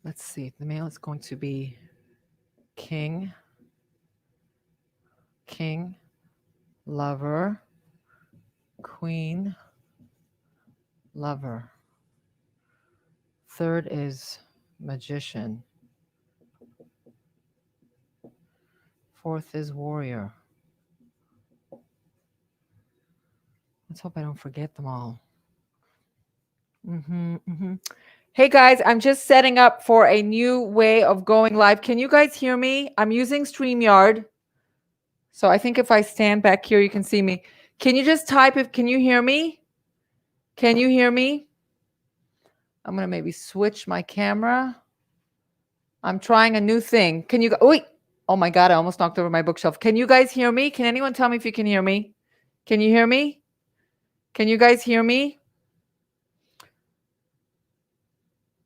Let's see. The male is going to be king, king, lover, queen, lover. Third is magician. Fourth is warrior. Let's hope I don't forget them all. Hey guys, I'm just setting up for a new way of going live. Can you guys hear me? I'm using StreamYard. So I think if I stand back here, you can see me. Can you just type can you hear me? Can you hear me? I'm going to maybe switch my camera. I'm trying a new thing. Can you go? Wait. Oh my God, I almost knocked over my bookshelf. Can you guys hear me? Can anyone tell me if you can hear me? Can you hear me? Can you guys hear me?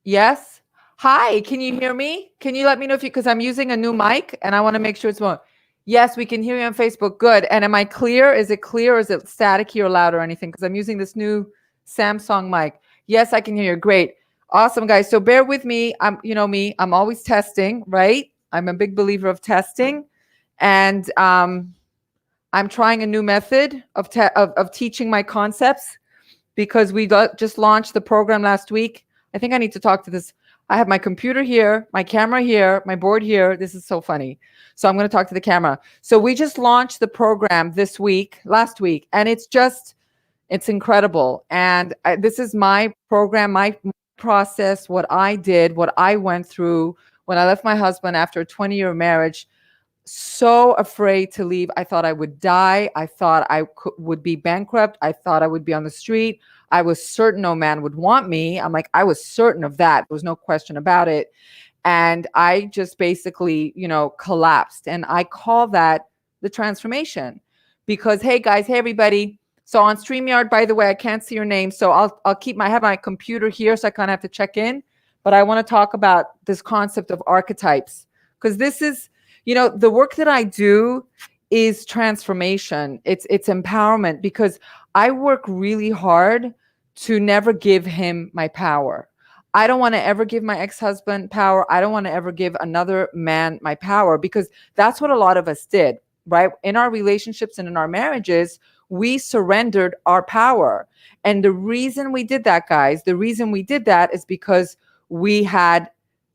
Yes. Hi, can you hear me? Can you let me know if you, because I'm using a new mic and I want to make sure it's more. Yes, we can hear you on Facebook. Good. And am I clear? Is it clear or is it staticky or loud or anything? Because I'm using this new Samsung mic. Yes, I can hear you. Great. Awesome, guys. So bear with me. You know me, I'm always testing, right? I'm a big believer of testing. And I'm trying a new method of teaching my concepts because we just launched the program last week. I think I need to talk to this. I have my computer here, my camera here, my board here. This is so funny. So I'm going to talk to the camera. So we just launched the program last week, and it's incredible. And this is my program, my process, what I did, what I went through when I left my husband after a 20-year marriage. So afraid to leave. I thought I would die. I thought I would be bankrupt. I thought I would be on the street. I was certain no man would want me. I was certain of that. There was no question about it. And I just basically, collapsed. And I call that the transformation because, hey guys, hey everybody. So on StreamYard, by the way, I can't see your name. So I'll have my computer here. So I kind of have to check in, but I want to talk about this concept of archetypes because this is, the work that I do is transformation. It's empowerment because I work really hard to never give him my power. I don't want to ever give my ex-husband power. I don't want to ever give another man my power because that's what a lot of us did, right? In our relationships and in our marriages, we surrendered our power. And the reason we did that, guys, is because we had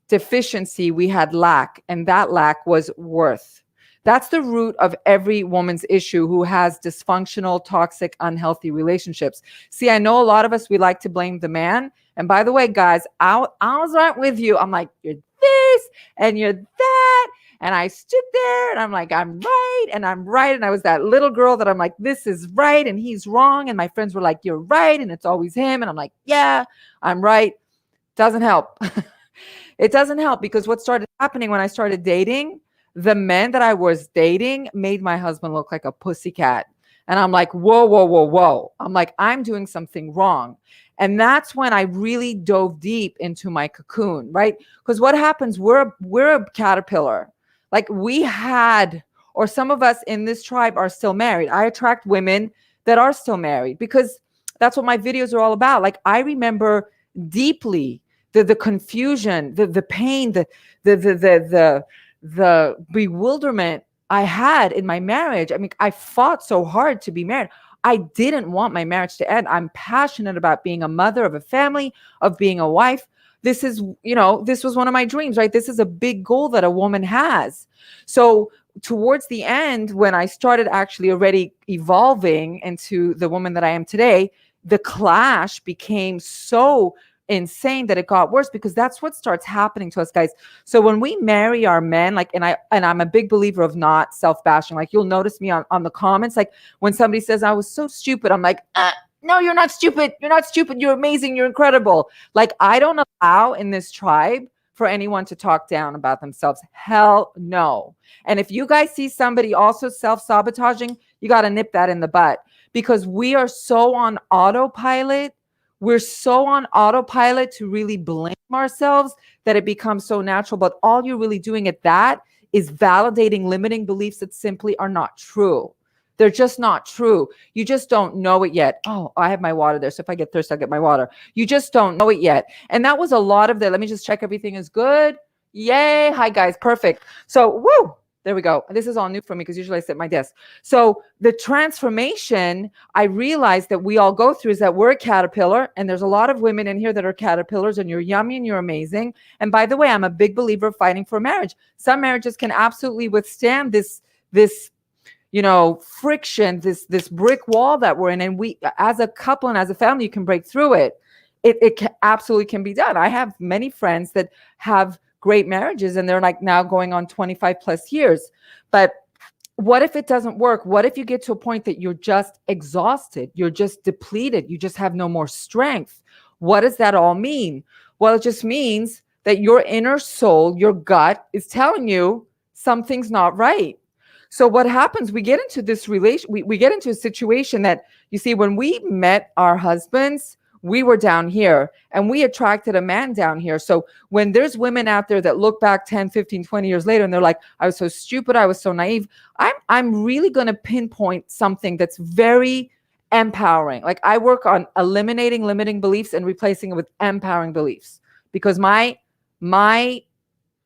deficiency, we had lack, and that lack was worth. That's the root of every woman's issue who has dysfunctional, toxic, unhealthy relationships. See, I know a lot of us, we like to blame the man. And by the way, guys, I was right with you. I'm like, you're this and you're that. And I stood there and I'm like, I'm right and I'm right. And I was that little girl that I'm like, this is right and he's wrong. And my friends were like, you're right. And it's always him. And I'm like, yeah, I'm right. Doesn't help. It doesn't help because what started happening when I started dating, the men that I was dating made my husband look like a pussycat. And I'm like, whoa, whoa, whoa, whoa. I'm like, I'm doing something wrong. And that's when I really dove deep into my cocoon, right? Because what happens, we're a caterpillar. Like or some of us in this tribe are still married. I attract women that are still married because that's what my videos are all about. Like I remember deeply the confusion, the pain, the bewilderment I had in my marriage. I mean, I fought so hard to be married. I didn't want my marriage to end. I'm passionate about being a mother of a family, of being a wife. This was one of my dreams, right? This is a big goal that a woman has. So towards the end, when I started actually already evolving into the woman that I am today, the clash became so insane that it got worse because that's what starts happening to us, guys. So when we marry our men, and I'm a big believer of not self-bashing. Like you'll notice me on the comments, like when somebody says I was so stupid, I'm like, no, you're not stupid. You're not stupid. You're amazing. You're incredible. Like I don't allow in this tribe for anyone to talk down about themselves. Hell no. And if you guys see somebody also self-sabotaging, you got to nip that in the butt because we are so on autopilot. We're so on autopilot to really blame ourselves that it becomes so natural. But all you're really doing at that is validating limiting beliefs that simply are not true. They're just not true. You just don't know it yet. Oh, I have my water there. So if I get thirsty, I'll get my water. You just don't know it yet. And that was a lot of let me just check everything is good. Yay. Hi, guys. Perfect. So, woo. There we go. This is all new for me because usually I sit at my desk. So the transformation I realized that we all go through is that we're a caterpillar, and there's a lot of women in here that are caterpillars, and you're yummy and you're amazing. And by the way, I'm a big believer of fighting for marriage. Some marriages can absolutely withstand this friction, this brick wall that we're in. And we, as a couple and as a family, you can break through it. It absolutely can be done. I have many friends that have great marriages and they're like now going on 25 plus years. But what if it doesn't work? What if you get to a point that you're just exhausted? You're just depleted. You just have no more strength. What does that all mean? Well, it just means that your inner soul, your gut is telling you something's not right. So what happens, we get into this we get into a situation that, you see, when we met our husbands, we were down here and we attracted a man down here. So when there's women out there that look back 10, 15, 20 years later, and they're like, I was so stupid, I was so naive. I'm really going to pinpoint something that's very empowering. Like I work on eliminating limiting beliefs and replacing it with empowering beliefs, because my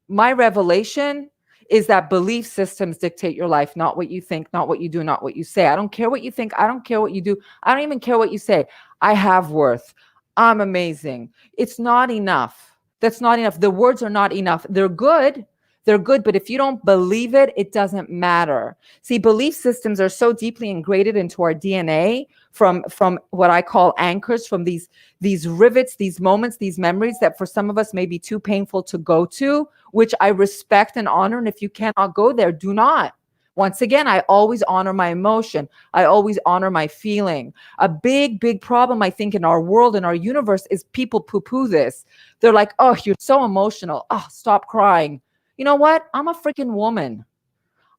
revelation is that belief systems dictate your life, not what you think, not what you do, not what you say. I don't care what you think. I don't care what you do. I don't even care what you say. I have worth. I'm amazing. It's not enough. That's not enough. The words are not enough. They're good. They're good. But if you don't believe it, it doesn't matter. See, belief systems are so deeply ingrained into our DNA from what I call anchors, from these rivets, these moments, these memories that for some of us may be too painful to go to, which I respect and honor. And if you cannot go there, do not. Once again, I always honor my emotion. I always honor my feeling. A big, big problem, I think, in our world, in our universe, is people poo-poo this. They're like, oh, you're so emotional. Oh, stop crying. You know what? I'm a freaking woman.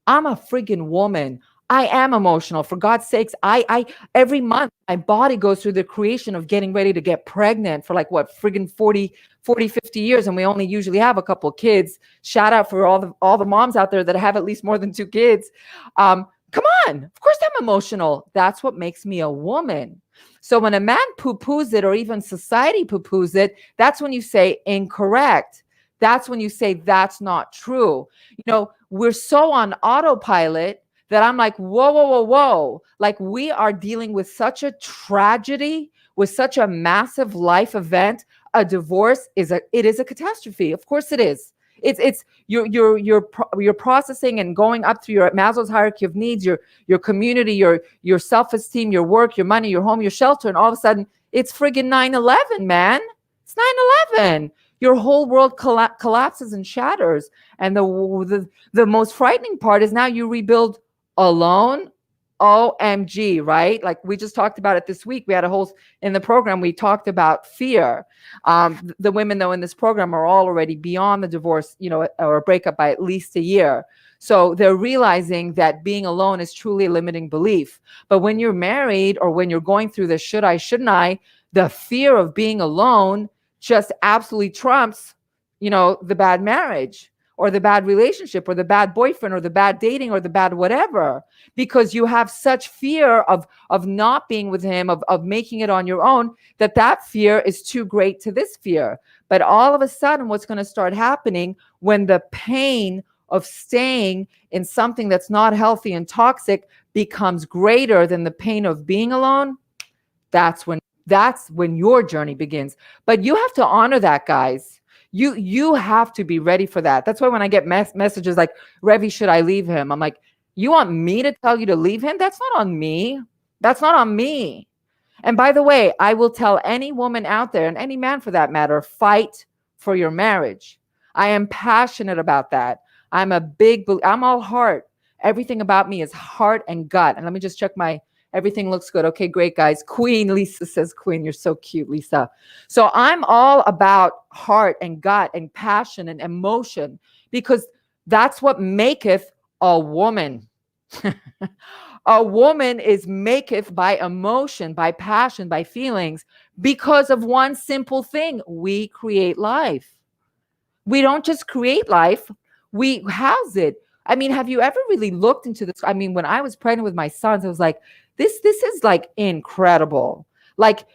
I'm a freaking woman. I am emotional. For God's sakes, I every month, my body goes through the creation of getting ready to get pregnant for like what, friggin' 40, 50 years. And we only usually have a couple of kids. Shout out for all the moms out there that have at least more than 2 kids. Come on. Of course I'm emotional. That's what makes me a woman. So when a man poo-poos it, or even society poo-poos it, that's when you say incorrect. That's when you say that's not true. You know, we're so on autopilot that I'm like, whoa, whoa, whoa, whoa. Like we are dealing with such a tragedy, with such a massive life event. A divorce is a catastrophe. Of course it is. It's you're processing and going up through your Maslow's hierarchy of needs, your community, your self-esteem, your work, your money, your home, your shelter, and all of a sudden it's friggin' 9/11, man. It's 9/11. Your whole world collapses and shatters. And the most frightening part is now you rebuild alone. OMG, right? Like we just talked about it this week. We had a whole, in the program, we talked about fear. The women though in this program are all already beyond the divorce, or a breakup by at least a year. So they're realizing that being alone is truly a limiting belief. But when you're married, or when you're going through the should I, shouldn't I, the fear of being alone just absolutely trumps, the bad marriage, or the bad relationship, or the bad boyfriend, or the bad dating, or the bad whatever, because you have such fear of not being with him, of making it on your own, that fear is too great to this fear. But all of a sudden, what's going to start happening when the pain of staying in something that's not healthy and toxic becomes greater than the pain of being alone, that's when your journey begins. But you have to honor that, guys. You have to be ready for that. That's why when I get messages like, Revy, should I leave him? I'm like, you want me to tell you to leave him? That's not on me. That's not on me. And by the way, I will tell any woman out there, and any man for that matter, fight for your marriage. I am passionate about that. I'm all heart. Everything about me is heart and gut. And let me just check everything looks good. Okay, great, guys. Queen, Lisa says, Queen, you're so cute, Lisa. So I'm all about heart and gut and passion and emotion, because that's what maketh a woman. A woman is maketh by emotion, by passion, by feelings, because of one simple thing. We create life. We don't just create life. We house it. I mean, have you ever really looked into this? I mean, when I was pregnant with my sons, I was like, this is like incredible. Like,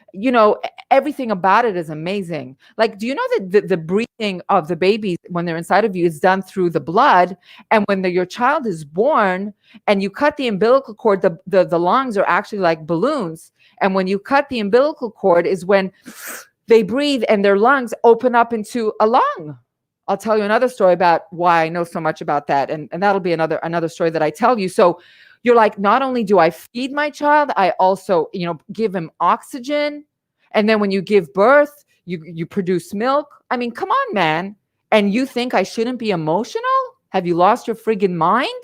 everything about it is amazing. Like, do you know that the breathing of the babies when they're inside of you is done through the blood? And when your child is born and you cut the umbilical cord, the lungs are actually like balloons. And when you cut the umbilical cord is when they breathe and their lungs open up into a lung. I'll tell you another story about why I know so much about that. And that'll be another story that I tell you. So you're like, not only do I feed my child, I also, give him oxygen. And then when you give birth, you produce milk. I mean, come on, man. And you think I shouldn't be emotional? Have you lost your friggin' mind?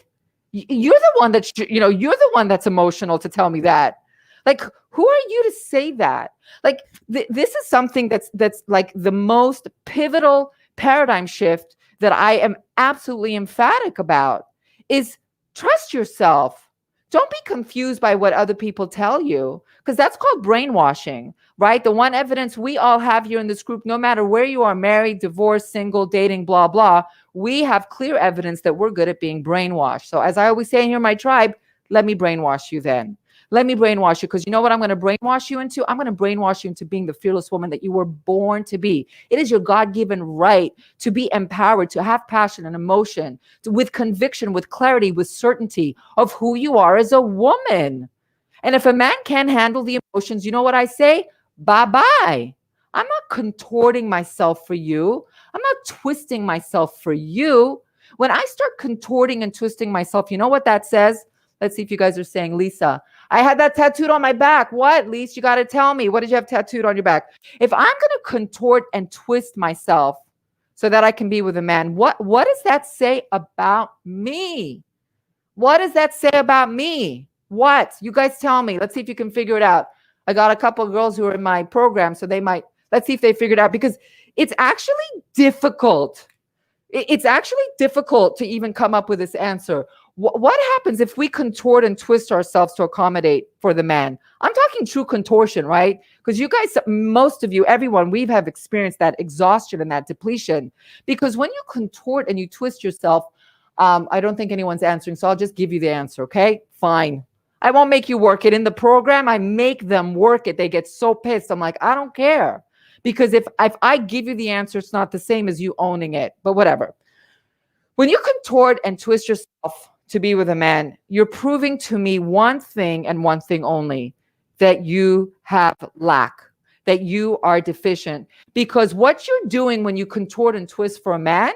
You're the one that's, you're the one that's emotional to tell me that. Like, who are you to say that? Like, this is something that's like the most pivotal paradigm shift that I am absolutely emphatic about is trust yourself. Don't be confused by what other people tell you, because that's called brainwashing, right? The one evidence we all have here in this group, no matter where you are, married, divorced, single, dating, blah, blah, we have clear evidence that we're good at being brainwashed. So as I always say in here, my tribe, let me brainwash you then. Let me brainwash you, because you know what I'm going to brainwash you into? I'm going to brainwash you into being the fearless woman that you were born to be. It is your God-given right to be empowered, to have passion and emotion, with conviction, with clarity, with certainty of who you are as a woman. And if a man can't handle the emotions, you know what I say? Bye-bye. I'm not contorting myself for you. I'm not twisting myself for you. When I start contorting and twisting myself, you know what that says? Let's see if you guys are saying, Lisa, I had that tattooed on my back. What, Lisa? You got to tell me. What did you have tattooed on your back? If I'm going to contort and twist myself so that I can be with a man, what does that say about me? What does that say about me? What? You guys tell me. Let's see if you can figure it out. I got a couple of girls who are in my program, so let's see if they figured it out, because it's actually difficult. It's actually difficult to even come up with this answer. What happens if we contort and twist ourselves to accommodate for the man? I'm talking true contortion, right? Because you guys, most of you, everyone, we have experienced that exhaustion and that depletion. Because when you contort and you twist yourself, I don't think anyone's answering, so I'll just give you the answer, okay? Fine. I won't make you work it. In the program, I make them work it. They get so pissed. I'm like, I don't care. Because if I give you the answer, it's not the same as you owning it, but whatever. When you contort and twist yourself to be with a man, you're proving to me one thing and one thing only, that you have lack, that you are deficient. Because what you're doing when you contort and twist for a man,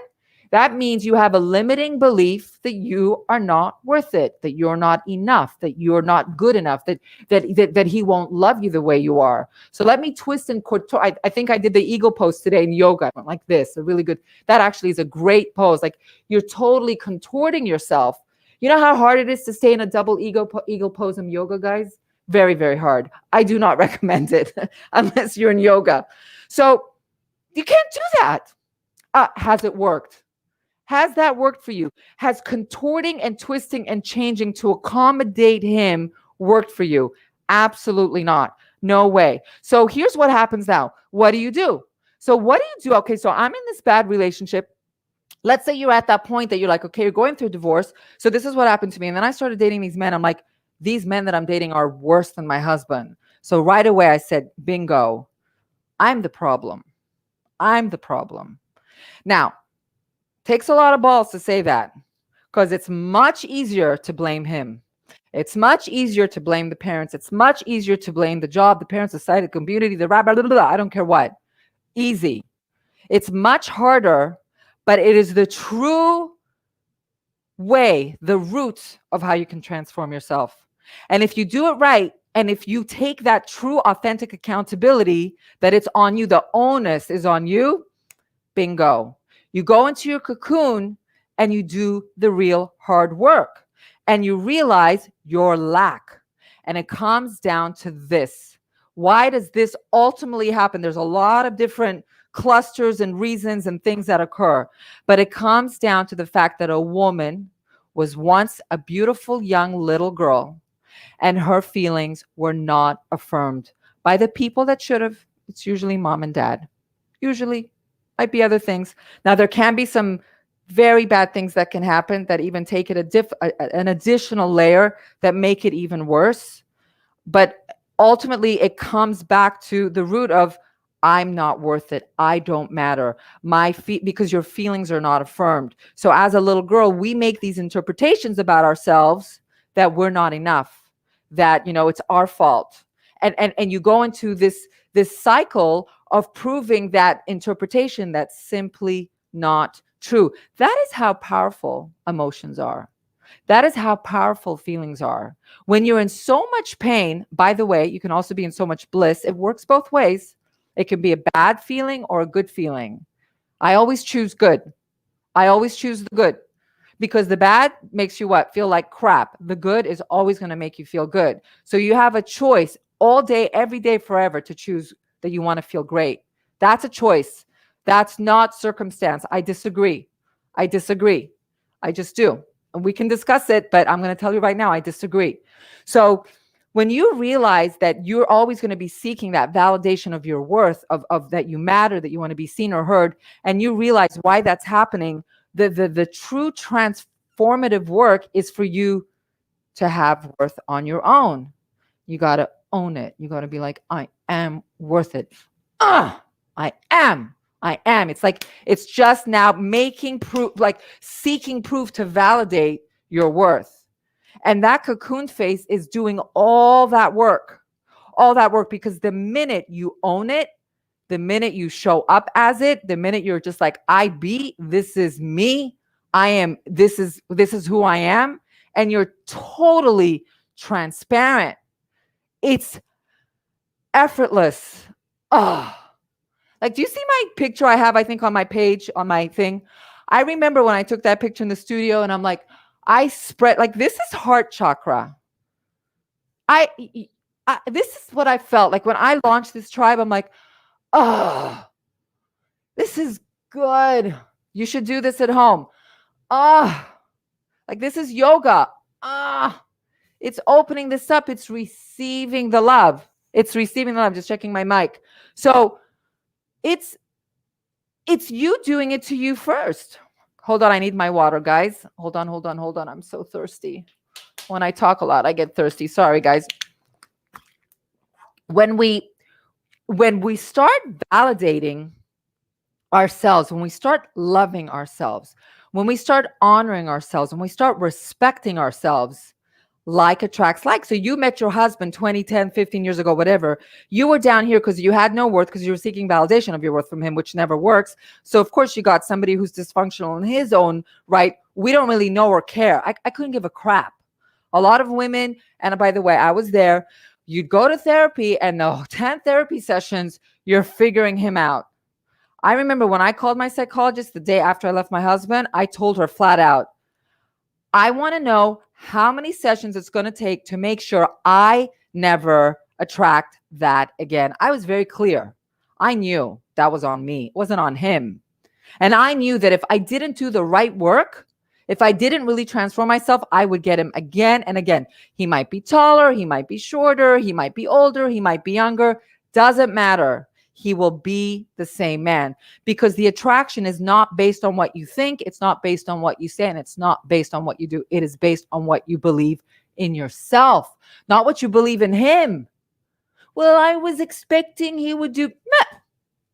that means you have a limiting belief that you are not worth it, that you're not enough, that you're not good enough, that he won't love you the way you are. So let me twist and contort. I think I did the ego pose today in yoga. I went like this, a really good, that actually is a great pose. Like, you're totally contorting yourself. You know how hard it is to stay in a double ego pose in yoga, guys? Very, very hard. I do not recommend it unless you're in yoga. So you can't do that. Has it worked? Has that worked for you? Has contorting and twisting and changing to accommodate him worked for you? Absolutely not. No way. So here's what happens now. What do you do? So what do you do? Okay, so I'm in this bad relationship. Let's say you're at that point that you're like, okay, you're going through divorce. So this is what happened to me. And then I started dating these men. I'm like, these men that I'm dating are worse than my husband. So right away I said, bingo, I'm the problem. I'm the problem. Now, takes a lot of balls to say that, because it's much easier to blame him. It's much easier to blame the parents. It's much easier to blame the job, the parents, the society, the community, the rabbi, blah, blah, blah. I don't care what. Easy. It's much harder, but it is the true way, the root of how you can transform yourself. And if you do it right, and if you take that true, authentic accountability, that it's on you, the onus is on you, bingo. You go into your cocoon and you do the real hard work, and you realize your lack. And it comes down to this. Why does this ultimately happen? There's a lot of different clusters and reasons and things that occur, but it comes down to the fact that a woman was once a beautiful young little girl, and her feelings were not affirmed by the people that should have. It's usually mom and dad. Usually. Might be other things. Now, there can be some very bad things that can happen that even take it an additional layer that make it even worse. But ultimately, it comes back to the root of I'm not worth it. I don't matter. Because your feelings are not affirmed. So as a little girl, we make these interpretations about ourselves that we're not enough, that, it's our fault. And you go into this cycle of proving that interpretation that's simply not true. That is how powerful emotions are. That is how powerful feelings are. When you're in so much pain, by the way, you can also be in so much bliss. It works both ways. It can be a bad feeling or a good feeling. I always choose good. I always choose the good, because the bad makes you what? Feel like crap. The good is always going to make you feel good. So you have a choice all day, every day, forever to choose that you want to feel great. That's a choice. That's not circumstance. I disagree. I just do. And we can discuss it, but I'm going to tell you right now, I disagree. So when you realize that you're always going to be seeking that validation of your worth, of that you matter, that you want to be seen or heard, and you realize why that's happening, the true transformative work is for you to have worth on your own. You got to own it. You got to be like, I am worth it. I am. It's just now making proof, like seeking proof to validate your worth. And that cocoon phase is doing all that work, because the minute you own it, the minute you show up as it, the minute you're just like, this is me. This is who I am. And you're totally transparent. It's effortless. Like, do you see my picture I have, I think, on my page, on my thing? I remember when I took that picture in the studio and I'm like, I spread, like, this is heart chakra. This is what I felt like when I launched this tribe. I'm like, this is good. You should do this at home. Like, this is yoga. It's opening this up. It's receiving the love. Just checking my mic. So it's you doing it to you first. Hold on, I need my water, guys. Hold on. I'm so thirsty. When I talk a lot, I get thirsty. Sorry, guys. When we start validating ourselves, when we start loving ourselves, when we start honoring ourselves, when we start respecting ourselves, like attracts like. So you met your husband 20, 10, 15 years ago, whatever. You were down here because you had no worth, because you were seeking validation of your worth from him, which never works. So of course you got somebody who's dysfunctional in his own right. We don't really know or care. I couldn't give a crap. A lot of women, and by the way, I was there, you'd go to therapy and the 10 therapy sessions, you're figuring him out. I remember when I called my psychologist the day after I left my husband, I told her flat out, I want to know how many sessions it's going to take to make sure I never attract that again. I was very clear. I knew that was on me. It wasn't on him. And I knew that if I didn't do the right work, if I didn't really transform myself, I would get him again and again. He might be taller, he might be shorter, he might be older, he might be younger. Doesn't matter. He will be the same man, because the attraction is not based on what you think. It's not based on what you say, and it's not based on what you do. It is based on what you believe in yourself, not what you believe in him. Well, I was expecting he would do. Nah.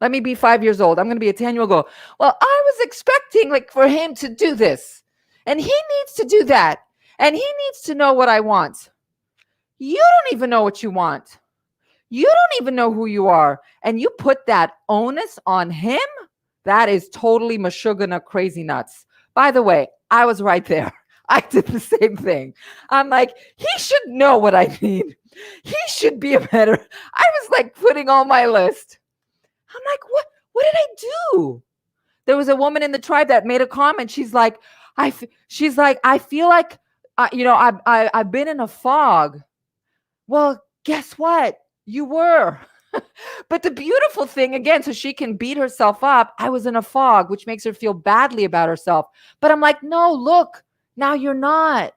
Let me be 5 years old. I'm going to be a 10-year-old girl. Well, I was expecting for him to do this, and he needs to do that, and he needs to know what I want. You don't even know what you want. You don't even know who you are. And you put that onus on him? That is totally mashugana crazy nuts. By the way, I was right there. I did the same thing. I'm like, he should know what I need. He should be a better. I was putting on my list. I'm like, what did I do? There was a woman in the tribe that made a comment. She's like, I feel like, I've been in a fog. Well, guess what? You were. But the beautiful thing, again, so she can beat herself up, I was in a fog, which makes her feel badly about herself. But I'm like, no, look, now you're not.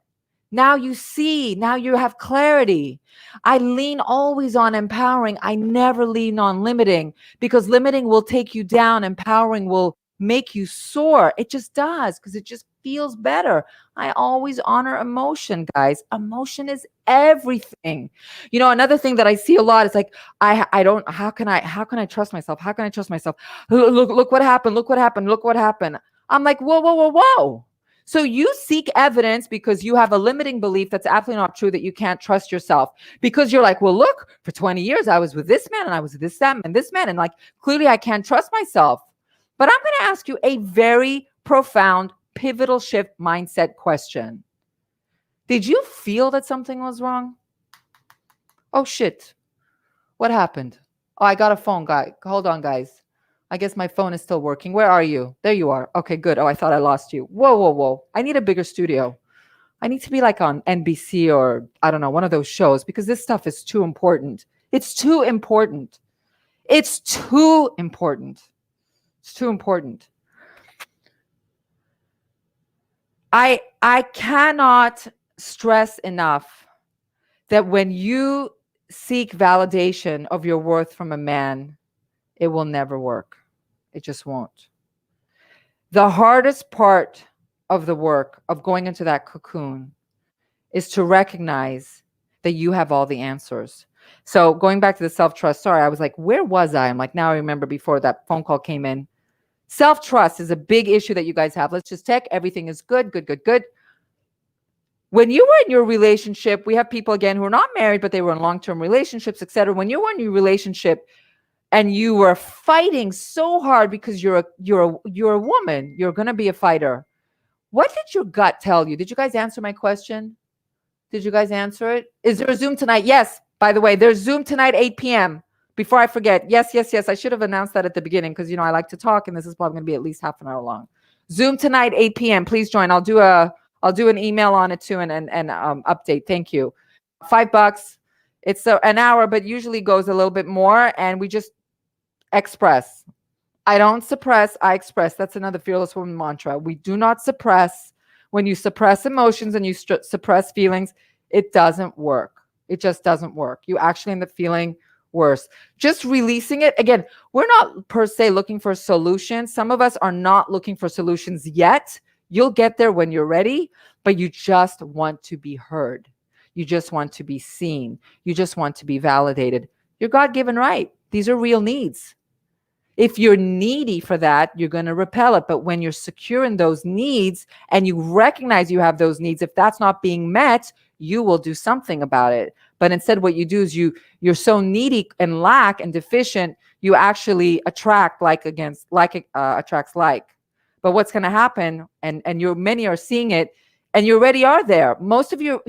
Now you see, now you have clarity. I lean always on empowering. I never lean on limiting, because limiting will take you down. Empowering will make you soar. It just does, because it just feels better. I always honor emotion, guys. Emotion is everything. You know, another thing that I see a lot is like, I don't, how can I trust myself? How can I trust myself? Look what happened. Look what happened. Look what happened. I'm like, whoa. So you seek evidence because you have a limiting belief that's absolutely not true, that you can't trust yourself, because you're like, well, look, for 20 years, I was with this man and I was with this man and this man. And like, clearly I can't trust myself. But I'm going to ask you a very profound, pivotal shift mindset question. Did you feel that something was wrong? Oh, shit. What happened? Oh, I got a phone, guy. Hold on, guys. I guess my phone is still working. Where are you? There you are. Okay, good. Oh, I thought I lost you. Whoa. I need a bigger studio. I need to be like on NBC or, I don't know, one of those shows, because this stuff is too important. It's too important. It's too important. It's too important. I cannot stress enough that when you seek validation of your worth from a man, it will never work. It just won't. The hardest part of the work of going into that cocoon is to recognize that you have all the answers. So going back to the self-trust, sorry, I was like, where was I? I'm like, now I remember before that phone call came in. Self-trust is a big issue that you guys have. Let's just check. Everything is good. When you were in your relationship, we have people again who are not married, but they were in long-term relationships, etc. When you were in your relationship and you were fighting so hard because you're a woman, you're going to be a fighter. What did your gut tell you? Did you guys answer my question? Did you guys answer it? Is there a Zoom tonight? Yes. By the way, there's Zoom tonight, 8 p.m. Before I forget. Yes. I should have announced that at the beginning because, you know, I like to talk and this is probably going to be at least half an hour long. Zoom tonight, 8 p.m. Please join. I'll do an email on it too and update. Thank you. $5. It's an hour, but usually goes a little bit more. And we just express. I don't suppress, I express. That's another Fearless Woman mantra. We do not suppress. When you suppress emotions and you suppress feelings, it doesn't work. It just doesn't work. You actually end up feeling worse. Just releasing it. Again, we're not per se looking for solutions. Some of us are not looking for solutions yet. You'll get there when you're ready, but you just want to be heard. You just want to be seen. You just want to be validated. Your God-given right. These are real needs. If you're needy for that, you're going to repel it. But when you're secure in those needs and you recognize you have those needs, if that's not being met, you will do something about it. But instead, what you do is you're so needy and lack and deficient, you actually attract attracts like. But what's going to happen, and many are seeing it, and you already are there. Most of you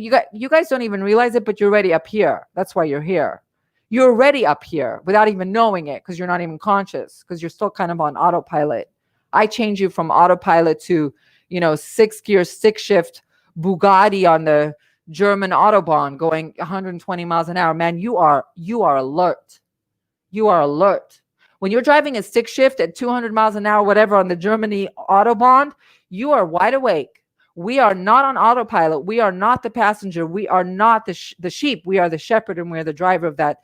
guys don't even realize it, but you're already up here. That's why you're here. You're already up here without even knowing it because you're not even conscious because you're still kind of on autopilot. I change you from autopilot to, 6-gear, stick-shift Bugatti on the German Autobahn going 120 miles an hour. Man, you are alert. You are alert. When you're driving a stick shift at 200 miles an hour, whatever, on the Germany Autobahn, you are wide awake. We are not on autopilot. We are not the passenger. We are not the sheep. We are the shepherd, and we're the driver of that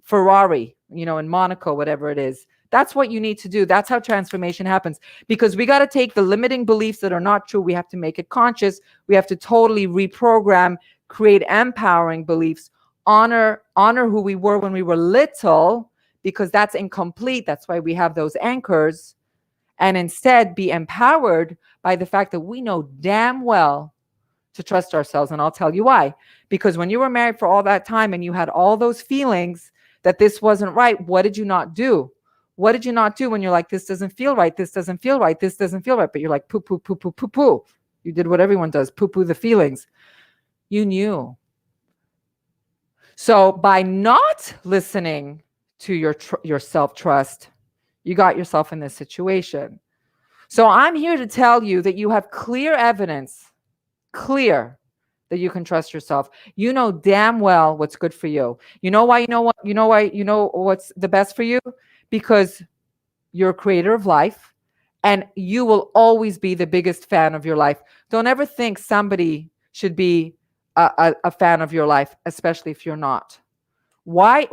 Ferrari, in Monaco, whatever it is. That's what you need to do. That's how transformation happens, because we got to take the limiting beliefs that are not true. We have to make it conscious. We have to totally reprogram, create empowering beliefs, honor who we were when we were little, because that's incomplete. That's why we have those anchors, and instead be empowered by the fact that we know damn well to trust ourselves. And I'll tell you why. Because when you were married for all that time and you had all those feelings that this wasn't right, what did you not do? What did you not do when you're like, this doesn't feel right, this doesn't feel right, this doesn't feel right, but you're like, poo, poo, poo, poo, poo, poo. You did what everyone does, poo, poo the feelings. You knew. So by not listening to your self-trust, you got yourself in this situation. So I'm here to tell you that you have clear evidence, that you can trust yourself. You know damn well what's good for you. You know why? You know what's the best for you? Because you're a creator of life, and you will always be the biggest fan of your life. Don't ever think somebody should be a fan of your life, especially if you're not. Why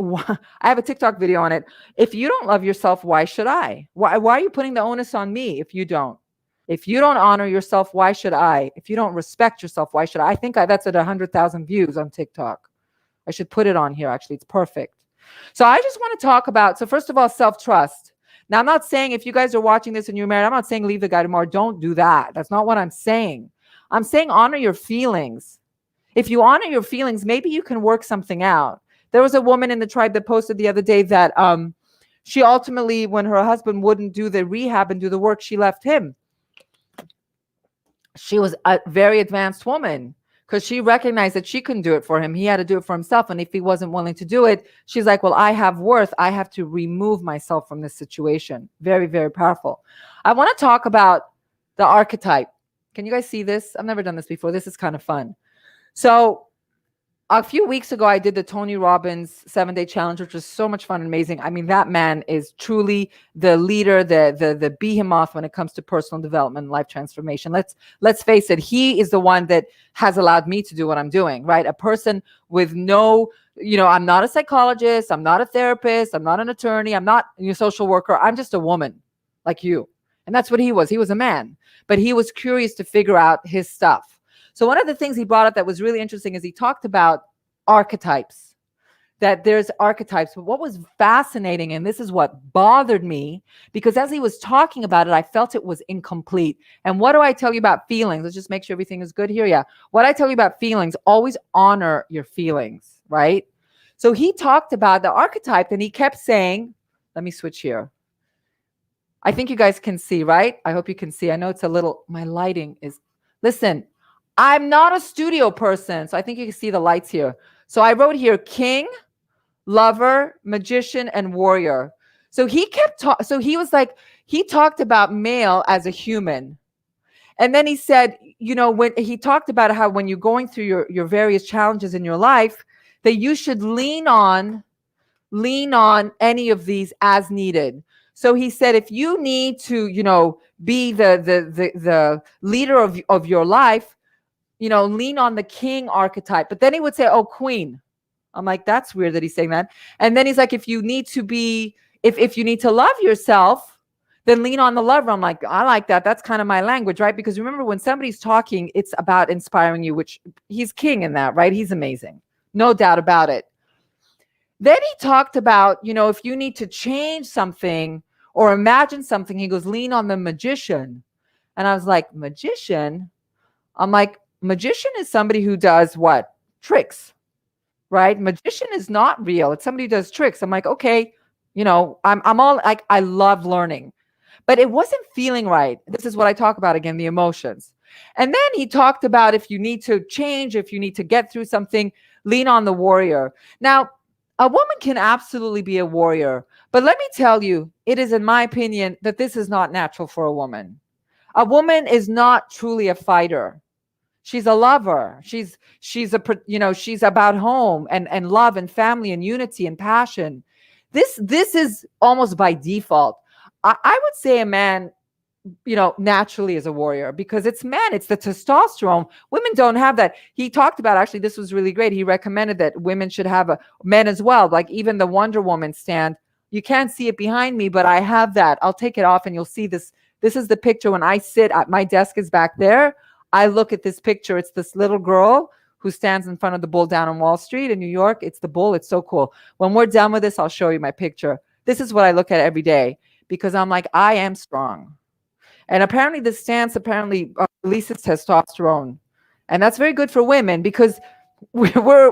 I have a TikTok video on it. If you don't love yourself, why should I? Why are you putting the onus on me if you don't? If you don't honor yourself, why should I? If you don't respect yourself, why should I? I think that's at 100,000 views on TikTok. I should put it on here. Actually, it's perfect. So I just want to talk about, so first of all, self-trust. Now, I'm not saying if you guys are watching this and you're married, I'm not saying leave the guy tomorrow. Don't do that. That's not what I'm saying. I'm saying honor your feelings. If you honor your feelings, maybe you can work something out. There was a woman in the tribe that posted the other day that she ultimately, when her husband wouldn't do the rehab and do the work, she left him. She was a very advanced woman because she recognized that she couldn't do it for him. He had to do it for himself. And if he wasn't willing to do it, she's like, well, I have worth. I have to remove myself from this situation. Very, very powerful. I want to talk about the archetype. Can you guys see this? I've never done this before. This is kind of fun. So a few weeks ago, I did the Tony Robbins 7-day challenge, which was so much fun and amazing. I mean, that man is truly the leader, the behemoth when it comes to personal development and life transformation. Let's face it, he is the one that has allowed me to do what I'm doing, right? A person with no, I'm not a psychologist, I'm not a therapist, I'm not an attorney, I'm not a social worker. I'm just a woman like you. And that's what he was. He was a man, but he was curious to figure out his stuff. So one of the things he brought up that was really interesting is he talked about archetypes, that there's archetypes. But what was fascinating, and this is what bothered me, because as he was talking about it, I felt it was incomplete. And what do I tell you about feelings? Let's just make sure everything is good here. Yeah. What I tell you about feelings, always honor your feelings, right? So he talked about the archetype and he kept saying, let me switch here. I think you guys can see, right? I hope you can see. I know it's a little, my lighting is, listen, I'm not a studio person, so I think you can see the lights here. So I wrote here, king, lover, magician, and warrior. So he kept talking. So he was like, he talked about male as a human. And then he said, when he talked about how when you're going through your various challenges in your life, that you should lean on any of these as needed. So he said, if you need to, be the leader of your life, lean on the king archetype. But then he would say, oh, queen. I'm like, that's weird that he's saying that. And then he's like, if you need to be, if you need to love yourself, then lean on the lover. I'm like, I like that. That's kind of my language, right? Because remember, when somebody's talking, it's about inspiring you, which he's king in that, right? He's amazing. No doubt about it. Then he talked about, if you need to change something or imagine something, he goes, lean on the magician. And I was like, magician? I'm like, magician is somebody who does what? Tricks, right? Magician is not real. It's somebody who does tricks. I'm like, okay, I'm all like, I love learning, but it wasn't feeling right. This is what I talk about again, the emotions. And then he talked about if you need to change, if you need to get through something, lean on the warrior. Now, a woman can absolutely be a warrior, but let me tell you, it is in my opinion that this is not natural for a woman. A woman is not truly a fighter. She's a lover. She's about home and love and family and unity and passion. This is almost by default. I would say a man, naturally is a warrior because it's the testosterone. Women don't have that. He talked about, actually, this was really great. He recommended that women should have men as well. Like even the Wonder Woman stand. You can't see it behind me, but I have that. I'll take it off and you'll see this. This is the picture when I sit at my desk is back there. I look at this picture. It's this little girl who stands in front of the bull down on Wall Street in New York. It's the bull. It's so cool. When we're done with this, I'll show you my picture. This is what I look at every day because I'm like, I am strong. And apparently this stance releases testosterone. And that's very good for women because we're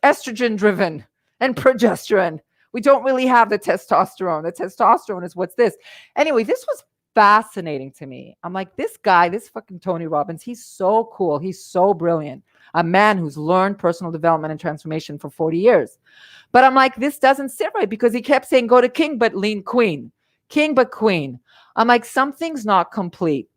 estrogen driven and progesterone. We don't really have the testosterone. The testosterone is what's this. Anyway, this was fascinating to me. I'm like, this guy, this fucking Tony Robbins, he's so cool. He's so brilliant. A man who's learned personal development and transformation for 40 years. But I'm like, this doesn't sit right because he kept saying, go to king, but lean queen. King, but queen. I'm like, something's not complete.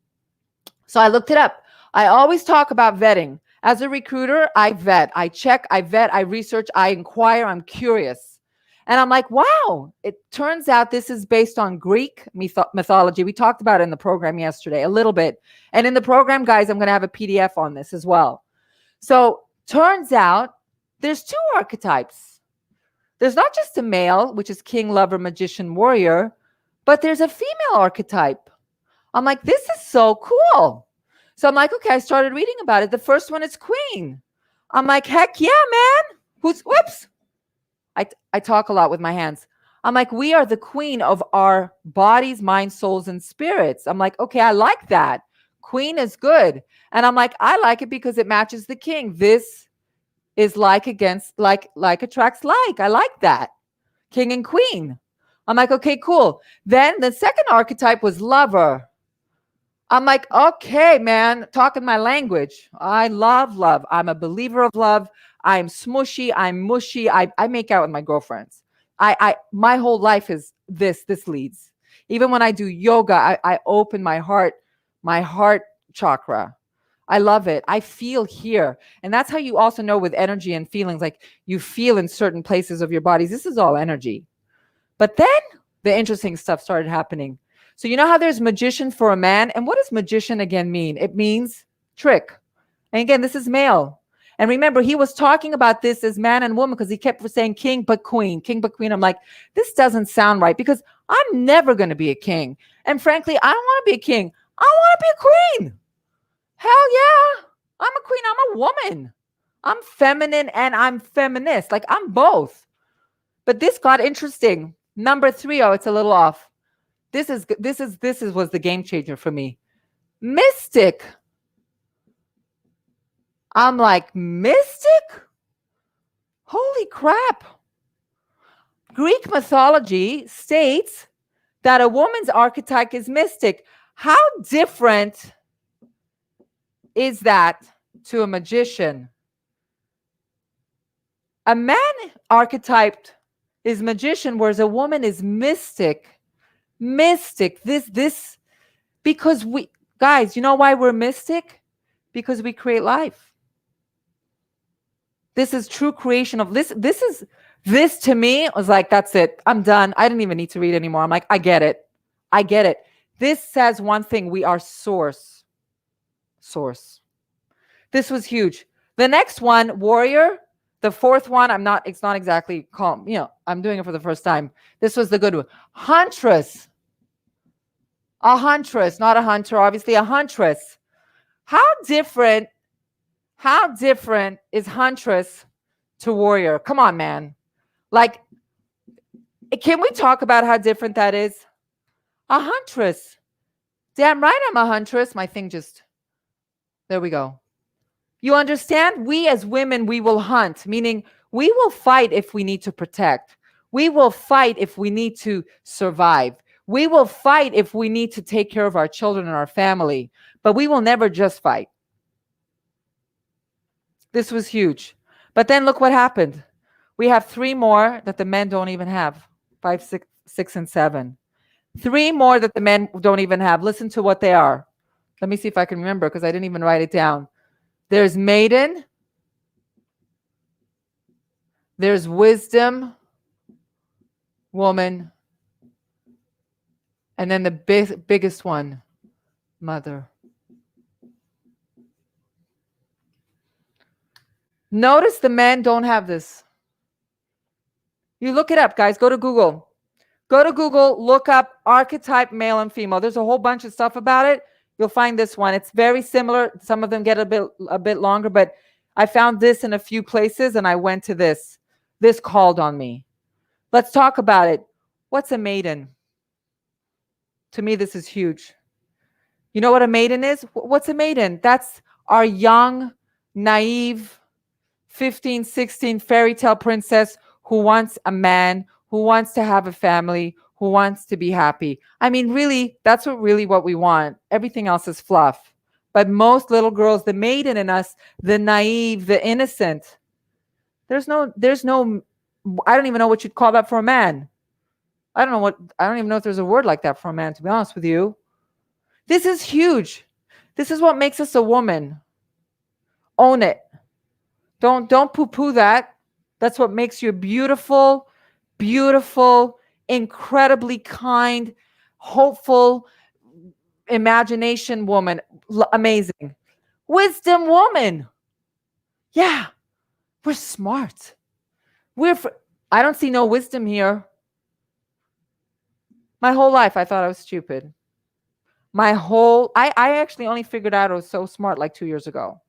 So I looked it up. I always talk about vetting. As a recruiter, I vet, I check, I vet, I research, I inquire, I'm curious. And I'm like, wow, it turns out this is based on Greek mythology. We talked about it in the program yesterday a little bit. And in the program, guys, I'm going to have a PDF on this as well. So turns out there's two archetypes. There's not just a male, which is king, lover, magician, warrior, but there's a female archetype. I'm like, this is so cool. So I'm like, okay, I started reading about it. The first one is queen. I'm like, heck yeah, man. Whoops. I talk a lot with my hands. I'm like, we are the queen of our bodies, minds, souls, and spirits. I'm like, okay, I like that. Queen is good. And I'm like, I like it because it matches the king. This is like attracts like. I like that. King and queen. I'm like, okay, cool. Then the second archetype was lover. I'm like, okay, man, talking my language. I love love. I'm a believer of love. I'm smushy. I'm mushy. I make out with my girlfriends. My whole life is this leads. Even when I do yoga, I open my heart chakra. I love it. I feel here. And that's how you also know with energy and feelings, like you feel in certain places of your bodies. This is all energy. But then the interesting stuff started happening. So you know how there's magician for a man? And what does magician again mean? It means trick. And again, this is male. And remember, he was talking about this as man and woman because he kept saying king but queen, king but queen. I'm like, this doesn't sound right because I'm never going to be a king. And frankly, I don't want to be a king. I want to be a queen. Hell yeah. I'm a queen. I'm a woman. I'm feminine and I'm feminist. Like I'm both. But this got interesting. Number 3, oh, it's a little off. This was the game changer for me. Mystic. I'm like, mystic? Holy crap. Greek mythology states that a woman's archetype is mystic. How different is that to a magician? A man archetyped is magician, whereas a woman is mystic. Mystic. This, because we, guys, you know why we're mystic? Because we create life. This is true creation of this. This to me was like, that's it. I'm done. I didn't even need to read anymore. I'm like, I get it. I get it. This says one thing. We are source. Source. This was huge. The next one, warrior. The fourth one, it's not exactly calm. You know, I'm doing it for the first time. This was the good one. Huntress. A huntress, not a hunter, obviously a huntress. How different is huntress to warrior? Come on, man. Like, can we talk about how different that is? A huntress. Damn right I'm a huntress. My thing just, there we go. You understand? We as women, we will hunt, meaning we will fight if we need to protect. We will fight if we need to survive. We will fight if we need to take care of our children and our family, but we will never just fight. This was huge. But then look what happened. We have 3 more that the men don't even have. 5, 6, and 7. 3 more that the men don't even have. Listen to what they are. Let me see if I can remember because I didn't even write it down. There's maiden. There's wisdom, woman. And then the biggest one, mother. Notice the men don't have this. You look it up, guys. Go to Google. Go to Google, look up archetype male and female. There's a whole bunch of stuff about it. You'll find this one. It's very similar. Some of them get a bit longer, but I found this in a few places and I went to this. This called on me. Let's talk about it. What's a maiden? To me, this is huge. You know what a maiden is? What's a maiden? That's our young, naive, 15, 16 fairy tale princess who wants a man, who wants to have a family, who wants to be happy. I mean, really, that's what we want. Everything else is fluff. But most little girls, the maiden in us, the naive, the innocent, there's no, I don't even know what you'd call that for a man. I don't even know if there's a word like that for a man, to be honest with you. This is huge. This is what makes us a woman. Own it. Don't poo-poo that. That's what makes you a beautiful, beautiful, incredibly kind, hopeful, imagination woman. Amazing. Wisdom woman. Yeah. We're smart. I don't see no wisdom here. My whole life, I thought I was stupid. I actually only figured out I was so smart like 2 years ago.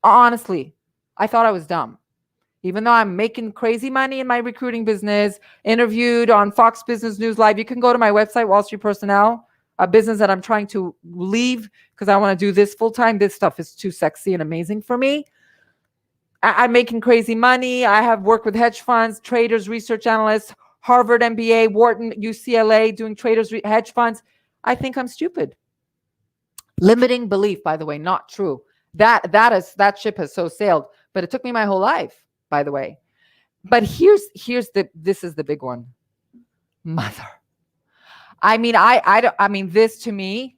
Honestly, I thought I was dumb. Even though I'm making crazy money in my recruiting business, interviewed on Fox Business News Live. You can go to my website, Wall Street Personnel, a business that I'm trying to leave because I want to do this full time. This stuff is too sexy and amazing for me. I'm making crazy money. I have worked with hedge funds, traders, research analysts, Harvard MBA, Wharton, UCLA, doing traders, hedge funds. I think I'm stupid. Limiting belief, by the way, not true. That ship has so sailed, but it took me my whole life, by the way. But this is the big one. Mother. I mean, this to me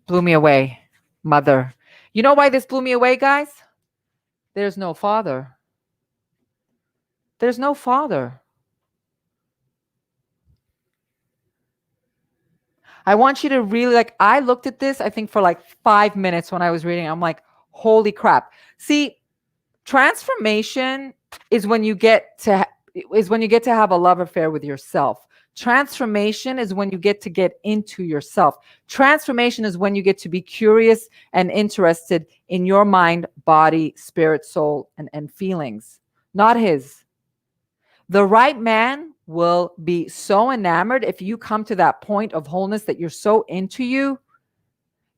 blew me away. Mother. You know why this blew me away, guys? There's no father. There's no father. I want you to really I looked at this, I think for like 5 minutes when I was reading. I'm like, holy crap. See, transformation is when you get to have a love affair with yourself. Transformation is when you get into yourself. Transformation is when you get to be curious and interested in your mind, body, spirit, soul, and feelings, not his. The right man will be so enamored if you come to that point of wholeness that you're so into you.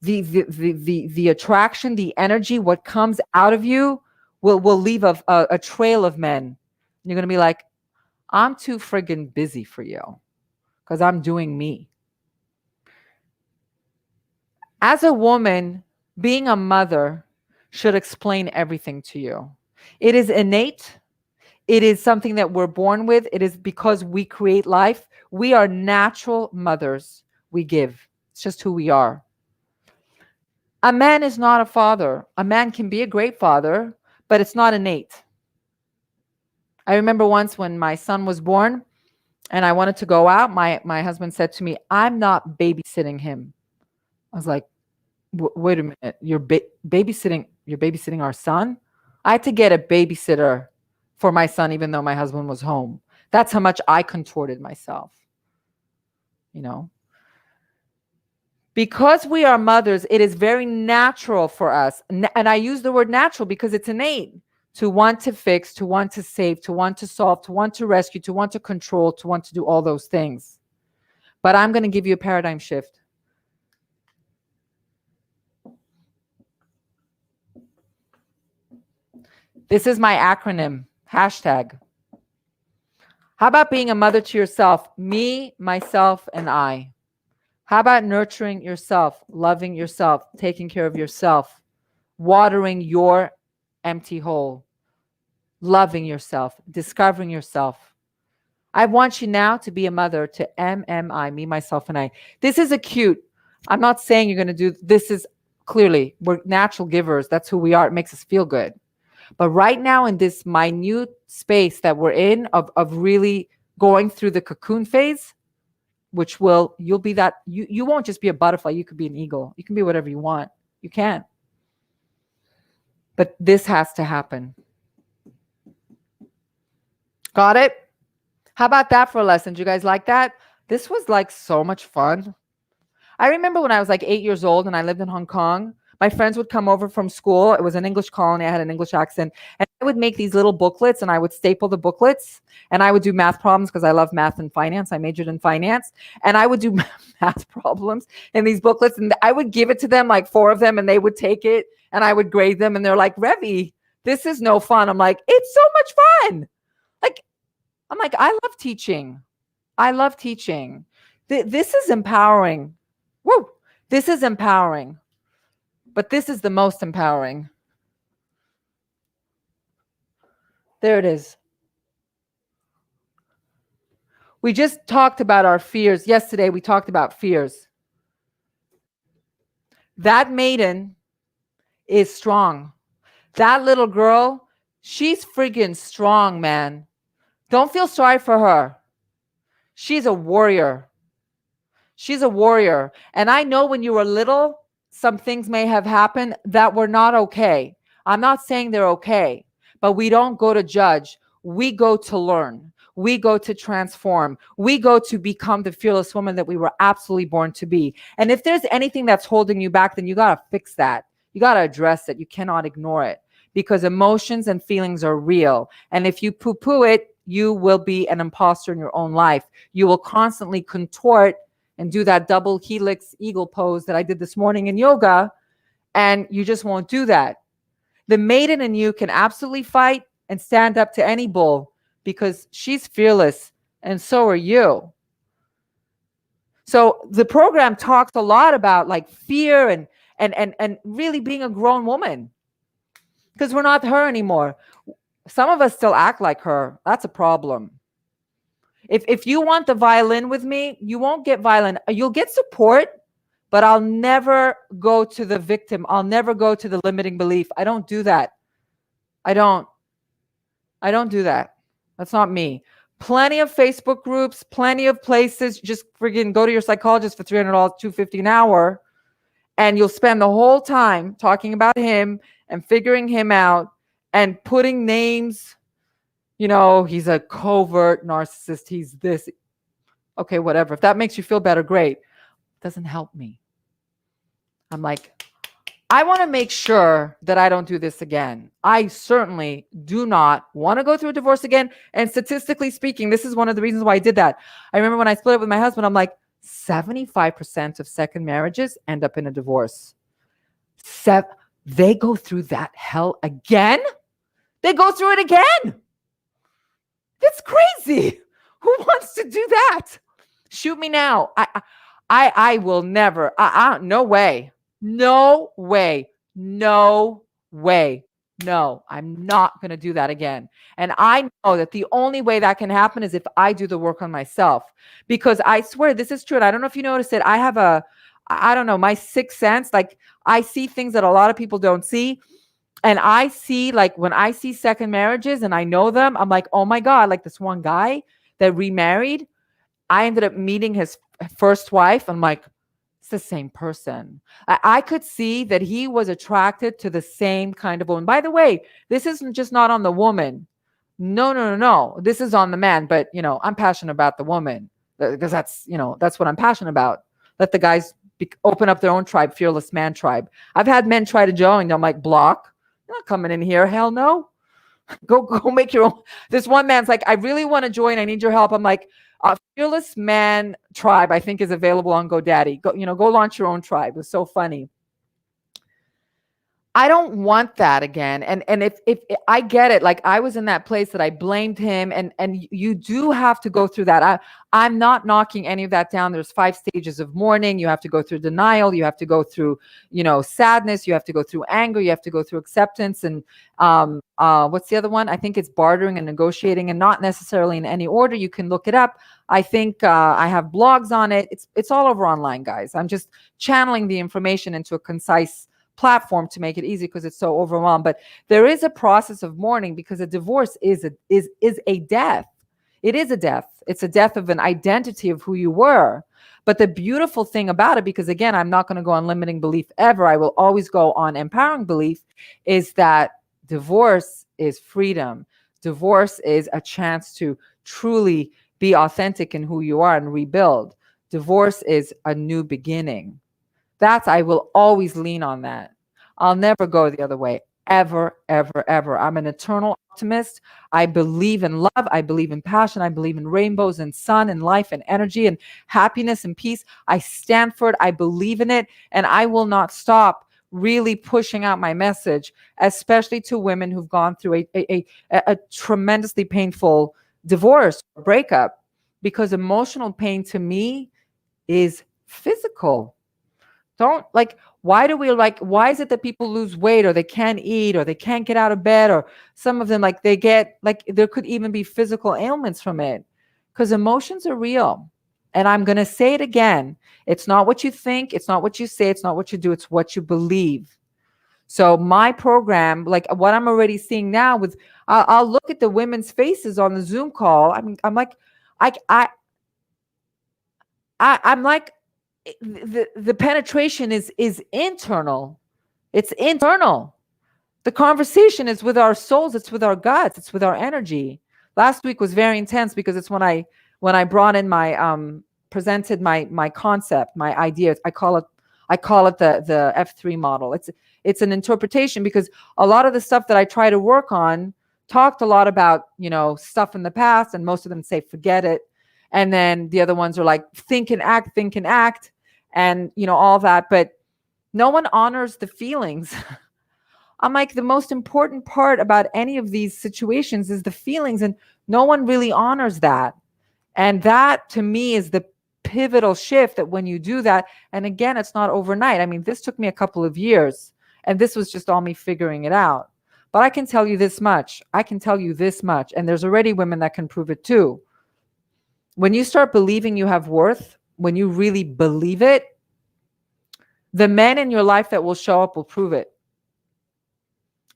The attraction, the energy, what comes out of you will leave a trail of men. And you're going to be like, I'm too friggin' busy for you because I'm doing me. As a woman, being a mother should explain everything to you. It is innate. It is something that we're born with. It is because we create life. We are natural mothers. We give. It's just who we are. A man is not a father. A man can be a great father, but it's not innate. I remember once when my son was born and I wanted to go out, my husband said to me, I'm not babysitting him. I was like, wait a minute, you're babysitting our son? I had to get a babysitter for my son, even though my husband was home. That's how much I contorted myself. You know, because we are mothers, it is very natural for us. And I use the word natural because it's innate to want to fix, to want to save, to want to solve, to want to rescue, to want to control, to want to do all those things. But I'm going to give you a paradigm shift. This is my acronym, hashtag. How about being a mother to yourself? Me, myself, and I. How about nurturing yourself, loving yourself, taking care of yourself, watering your empty hole, loving yourself, discovering yourself? I want you now to be a mother to MMI, me, myself, and I. This is acute. I'm not saying you're going to do this. Is clearly, we're natural givers. That's who we are. It makes us feel good. But right now in this minute space that we're in of really going through the cocoon phase, which you'll be that, you won't just be a butterfly. You could be an eagle. You can be whatever you want. You can. But this has to happen. Got it? How about that for a lesson? Do you guys like that? This was like so much fun. I remember when I was like 8 years old and I lived in Hong Kong, my friends would come over from school. It was an English colony. I had an English accent. And I would make these little booklets and I would staple the booklets and I would do math problems because I love math and finance. I majored in finance and I would do math problems in these booklets and I would give it to them, like 4 of them, and they would take it and I would grade them and they're like, Revy, this is no fun. I'm like, it's so much fun. I'm like, I love teaching. I love teaching. This is empowering. Woo! This is empowering. But this is the most empowering. There it is. We just talked about our fears. Yesterday, we talked about fears. That maiden is strong. That little girl, she's friggin' strong, man. Don't feel sorry for her. She's a warrior. She's a warrior. And I know when you were little, some things may have happened that were not okay. I'm not saying they're okay, but we don't go to judge. We go to learn. We go to transform. We go to become the fearless woman that we were absolutely born to be. And if there's anything that's holding you back, then you got to fix that. You got to address it. You cannot ignore it, because emotions and feelings are real. And if you poo-poo it, you will be an imposter in your own life. You will constantly contort and do that double helix eagle pose that I did this morning in yoga, and you just won't do that. The maiden in you can absolutely fight and stand up to any bull, because she's fearless and so are you. So the program talks a lot about like fear and really being a grown woman, because we're not her anymore. Some of us still act like her. That's a problem. If you want the violin with me, you won't get violin. You'll get support, but I'll never go to the victim. I'll never go to the limiting belief. I don't do that. I don't do that. That's not me. Plenty of Facebook groups, plenty of places. Just friggin' go to your psychologist for $300, $250 an hour, and you'll spend the whole time talking about him and figuring him out and putting names. You know, he's a covert narcissist. He's this. Okay, whatever. If that makes you feel better, great. Doesn't help me. I'm like, I want to make sure that I don't do this again. I certainly do not want to go through a divorce again. And statistically speaking, this is one of the reasons why I did that. I remember when I split up with my husband, I'm like, 75% of second marriages end up in a divorce. They go through that hell again? They go through it again. That's crazy. Who wants to do that? Shoot me now. I will never. No way. No way. No way. No, I'm not going to do that again. And I know that the only way that can happen is if I do the work on myself, because I swear this is true. And I don't know if you noticed it. I have I don't know, my sixth sense. Like I see things that a lot of people don't see. And I see, like, when I see second marriages and I know them, I'm like, oh my God, like this one guy that remarried, I ended up meeting his first wife. I'm like, it's the same person. I could see that he was attracted to the same kind of woman. By the way, this isn't just not on the woman. No. This is on the man. But, you know, I'm passionate about the woman because that's what I'm passionate about. Let the guys open up their own tribe, fearless man tribe. I've had men try to join. I'm like, block. You're not coming in here. Hell no. Go make your own. This one man's like, I really want to join. I need your help. I'm like, fearless man tribe, I think, is available on GoDaddy. Go launch your own tribe. It was so funny. I don't want that again. And if I get it, like I was in that place that I blamed him, and you do have to go through that. I'm not knocking any of that down. There's 5 stages of mourning. You have to go through denial. You have to go through, sadness. You have to go through anger. You have to go through acceptance. And what's the other one? I think it's bartering and negotiating, and not necessarily in any order. You can look it up. I think I have blogs on it. It's all over online, guys. I'm just channeling the information into a concise platform to make it easy because it's so overwhelmed. But there is a process of mourning, because a divorce is a death. It is a death. It's a death of an identity of who you were. But the beautiful thing about it, because again, I'm not going to go on limiting belief ever, I will always go on empowering belief, is that divorce is freedom. Divorce is a chance to truly be authentic in who you are and rebuild. Divorce is a new beginning. I will always lean on that. I'll never go the other way, ever, ever, ever. I'm an eternal optimist. I believe in love. I believe in passion. I believe in rainbows and sun and life and energy and happiness and peace. I stand for it. I believe in it. And I will not stop really pushing out my message, especially to women who've gone through a tremendously painful divorce or breakup, because emotional pain to me is physical. Why is it that people lose weight, or they can't eat, or they can't get out of bed, or some of them, there could even be physical ailments from it, because emotions are real. And I'm going to say it again. It's not what you think. It's not what you say. It's not what you do. It's what you believe. So my program, like what I'm already seeing now I'll look at the women's faces on the Zoom call. I'm like, the penetration is internal. It's internal. The conversation is with our souls. It's with our guts. It's with our energy. Last week was very intense because it's when I brought in my presented my concept, my ideas. I call it the F3 model. It's an interpretation, because a lot of the stuff that I try to work on talked a lot about, stuff in the past, and most of them say forget it. And then the other ones are like think and act, and all that, but no one honors the feelings. I'm like, the most important part about any of these situations is the feelings, and no one really honors that. And that to me is the pivotal shift, that when you do that, and again, it's not overnight. I mean, this took me a couple of years, and this was just all me figuring it out. But I can tell you this much. And there's already women that can prove it too. When you start believing you have worth, when you really believe it, the men in your life that will show up will prove it.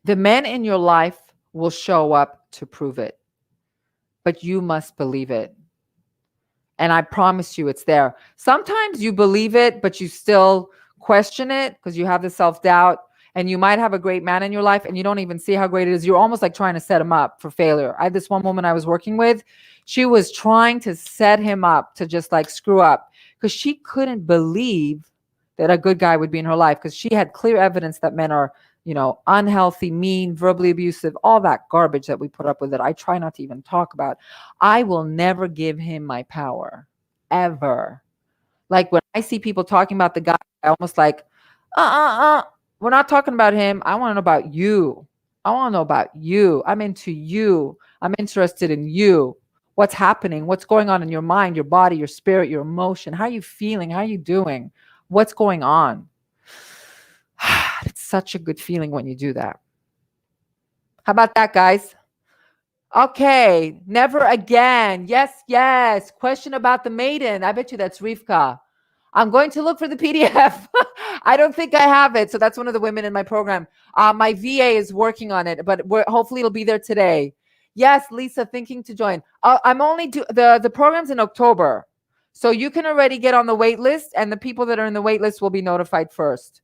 The men in your life will show up to prove it. But you must believe it. And I promise you it's there. Sometimes you believe it, but you still question it because you have the self-doubt, and you might have a great man in your life and you don't even see how great it is. You're almost like trying to set him up for failure. I had this one woman I was working with. She was trying to set him up to just like screw up, because she couldn't believe that a good guy would be in her life, because she had clear evidence that men are, unhealthy, mean, verbally abusive, all that garbage that we put up with that I try not to even talk about. I will never give him my power, ever. Like when I see people talking about the guy, I almost like, we're not talking about him. I want to know about you. I want to know about you. I'm into you. I'm interested in you. What's happening? What's going on in your mind, your body, your spirit, your emotion? How are you feeling? How are you doing? What's going on? It's such a good feeling when you do that. How about that, guys? Okay. Never again. Yes. Question about the maiden. I bet you that's Rivka. I'm going to look for the PDF. I don't think I have it. So that's one of the women in my program. My VA is working on it, but hopefully it'll be there today. Yes, Lisa, thinking to join. I'm only the program's in October. So you can already get on the wait list, and the people that are in the wait list will be notified first.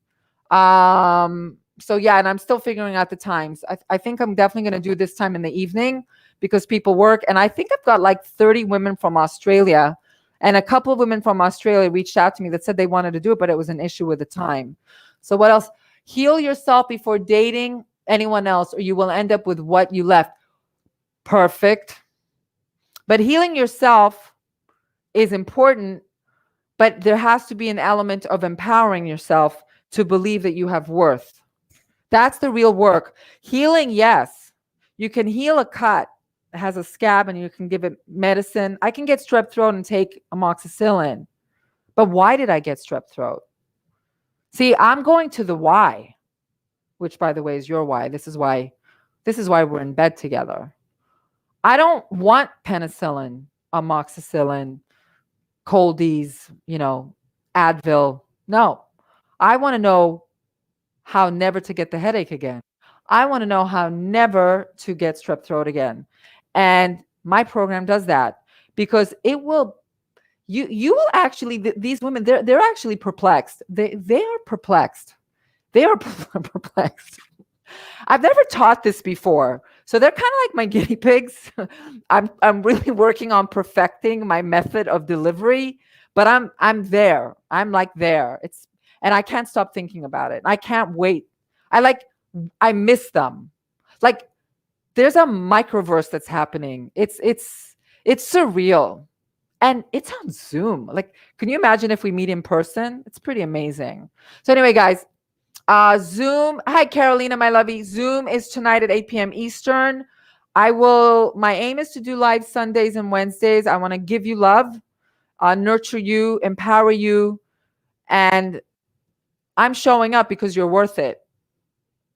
So yeah, and I'm still figuring out the times. I think I'm definitely going to do this time in the evening because people work. And I think I've got like 30 women from Australia. And a couple of women from Australia reached out to me that said they wanted to do it, but it was an issue with the time. So what else? Heal yourself before dating anyone else, or you will end up with what you left. Perfect. But healing yourself is important, but there has to be an element of empowering yourself to believe that you have worth. That's the real work. Healing, yes. You can heal a cut. It has a scab and you can give it medicine. I can get strep throat and take amoxicillin. But why did I get strep throat? See, I'm going to the why, which by the way is your why. This is why we're in bed together. I don't want penicillin, amoxicillin, coldies, Advil. No. I want to know how never to get the headache again. I want to know how never to get strep throat again. And my program does that, because it will, you will actually, these women, they're actually perplexed. They are perplexed. They are perplexed. I've never taught this before. So they're kind of like my guinea pigs. I'm really working on perfecting my method of delivery, but I'm there. I'm like there. And I can't stop thinking about it. I can't wait. I miss them. Like there's a microverse that's happening. It's surreal. And it's on Zoom. Like, can you imagine if we meet in person? It's pretty amazing. So anyway, guys, Zoom. Hi, Carolina, my lovey. Zoom is tonight at 8 p.m. Eastern. My aim is to do live Sundays and Wednesdays. I want to give you love, nurture you, empower you. And I'm showing up because you're worth it.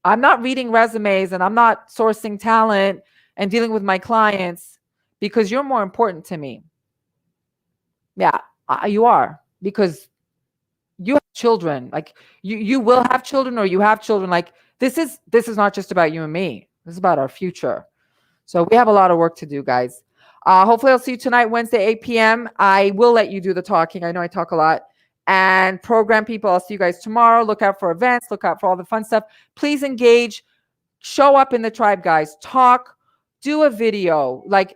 I'm not reading resumes and I'm not sourcing talent and dealing with my clients because you're more important to me. Yeah, you are, because you have children. Like you will have children, or you have children. Like this is not just about you and me. This is about our future. So we have a lot of work to do, guys. Hopefully I'll see you tonight, Wednesday, 8 p.m. I will let you do the talking. I know I talk a lot. And program people, I'll see you guys tomorrow. Look out for events. Look out for all the fun stuff. Please engage. show up in the tribe, guys. Talk, do a video, like,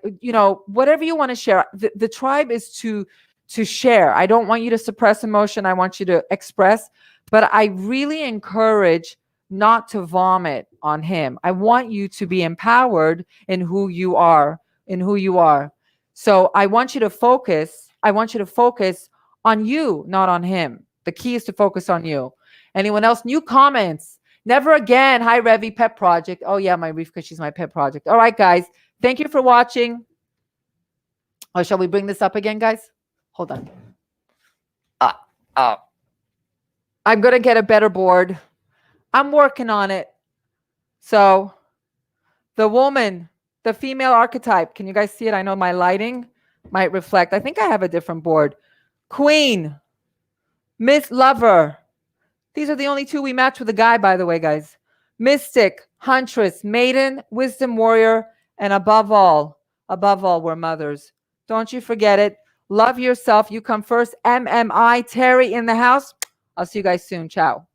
whatever you want to share. The tribe is to share. I don't want you to suppress emotion. I want you to express, but I really encourage not to vomit on him. I want you to be empowered in who you are, So I want you to focus. On you, not on him. The key is to focus on you. Anyone else? New comments? Never again. Hi, Revy, pet project. Oh yeah, my Rivka, she's my pet project. All right, guys. Thank you for watching. Oh, shall we bring this up again, guys? Hold on. I'm going to get a better board. I'm working on it. So the woman, the female archetype. Can you guys see it? I know my lighting might reflect. I think I have a different board. Queen, Miss Lover. These are the only two we match with a guy, by the way, guys. Mystic, Huntress, Maiden, Wisdom Warrior, and above all, we're mothers. Don't you forget it. Love yourself. You come first. MMI, Terry in the house. I'll see you guys soon. Ciao.